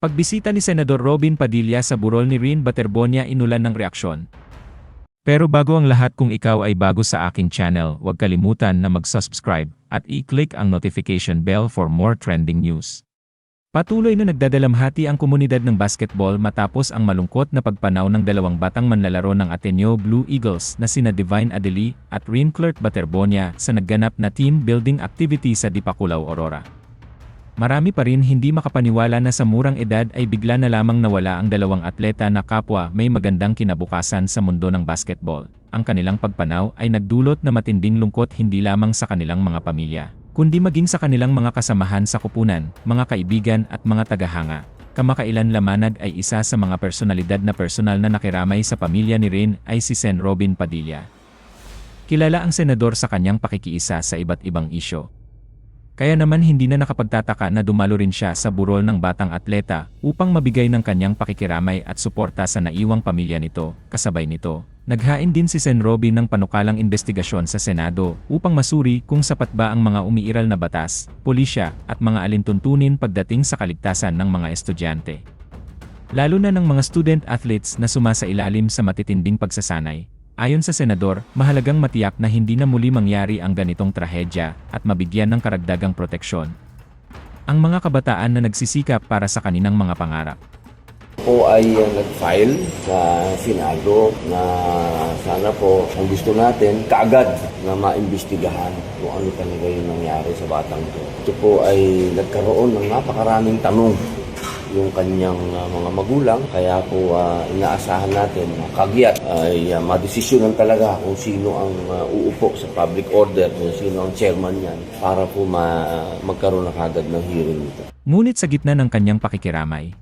Pagbisita ni Senador Robin Padilla sa burol ni Rin Baterbonia inulan ng reaksyon. Pero bago ang lahat, kung ikaw ay bago sa aking channel, huwag kalimutan na mag-subscribe at i-click ang notification bell for more trending news. Patuloy na nagdadalamhati ang komunidad ng basketball matapos ang malungkot na pagpanaw ng dalawang batang manlalaro ng Ateneo Blue Eagles na sina Divine Adeli at Rin Clerk Baterbonia sa nagganap na team building activity sa Dipakulaw, Aurora. Marami pa rin hindi makapaniwala na sa murang edad ay bigla na lamang nawala ang dalawang atleta na kapwa may magandang kinabukasan sa mundo ng basketball. Ang kanilang pagpanaw ay nagdulot na matinding lungkot hindi lamang sa kanilang mga pamilya, kundi maging sa kanilang mga kasamahan sa kupunan, mga kaibigan at mga tagahanga. Kamakailan lamanag ay isa sa mga personalidad na personal na nakiramay sa pamilya ni Rin ay si Sen Robin Padilla. Kilala ang senador sa kanyang pakikiisa sa iba't ibang isyo. Kaya naman hindi na nakapagtataka na dumalo rin siya sa burol ng batang atleta upang mabigay ng kanyang pakikiramay at suporta sa naiwang pamilya nito. Kasabay nito, naghain din si Sen Robin ng panukalang investigasyon sa Senado upang masuri kung sapat ba ang mga umiiral na batas, pulisya at mga alintuntunin pagdating sa kaligtasan ng mga estudyante. Lalo na ng mga student athletes na sumasailalim sa matitinding pagsasanay. Ayon sa senador, mahalagang matiyak na hindi na muli mangyari ang ganitong trahedya at mabigyan ng karagdagang proteksyon ang mga kabataan na nagsisikap para sa kaninang mga pangarap. Po ay nag-file sa Senado na sana po ang gusto natin kaagad na maimbestigahan kung ano talaga yung nangyari sa batang ito. Ito po ay nagkaroon ng napakaraming tanong yung kanyang mga magulang, kaya po inaasahan natin na kagyat ay madesisyonan talaga kung sino ang uupo sa public order, kung sino ang chairman niyan para po magkaroon na kagad ng hearing nito. Ngunit sa gitna ng kanyang pakikiramay,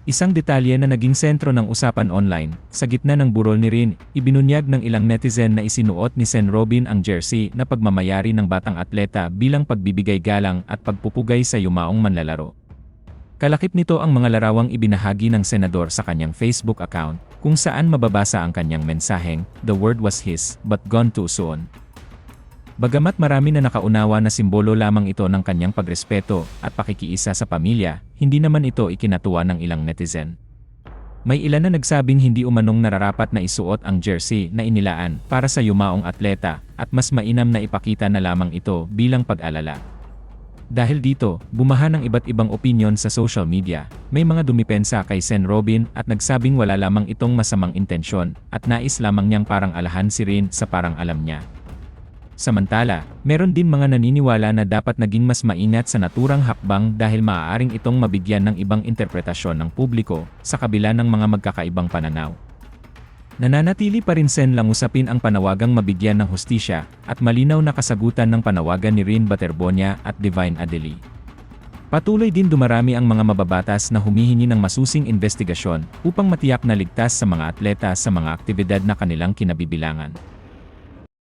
isang detalye na naging sentro ng usapan online, sa gitna ng burol ni Rin, ibinunyag ng ilang netizen na isinuot ni Sen Robin ang jersey na pagmamayari ng batang atleta bilang pagbibigay galang at pagpupugay sa yumaong manlalaro. Kalakip nito ang mga larawang ibinahagi ng senador sa kanyang Facebook account, kung saan mababasa ang kanyang mensaheng, "The word was his, but gone too soon." Bagamat marami na nakaunawa na simbolo lamang ito ng kanyang pagrespeto at pakikiisa sa pamilya, hindi naman ito ikinatuwa ng ilang netizen. May ilan na nagsabing hindi umanong nararapat na isuot ang jersey na inilaan para sa yumaong atleta at mas mainam na ipakita na lamang ito bilang pag-alala. Dahil dito, bumaha ng iba't ibang opinyon sa social media. May mga dumipensa kay Sen Robin at nagsabing wala lamang itong masamang intensyon at nais lamang niyang parang alahan si Rin sa parang alam niya. Samantala, meron din mga naniniwala na dapat naging mas maingat sa naturang hakbang dahil maaaring itong mabigyan ng ibang interpretasyon ng publiko sa kabila ng mga magkakaibang pananaw. Nananatili pa rin Sen lang usapin ang panawagang mabigyan ng hustisya at malinaw na kasagutan ng panawagan ni Rin Baterbonia at Divine Adeli. Patuloy din dumarami ang mga mababatas na humihingi ng masusing investigasyon upang matiyak na ligtas sa mga atleta sa mga aktibidad na kanilang kinabibilangan.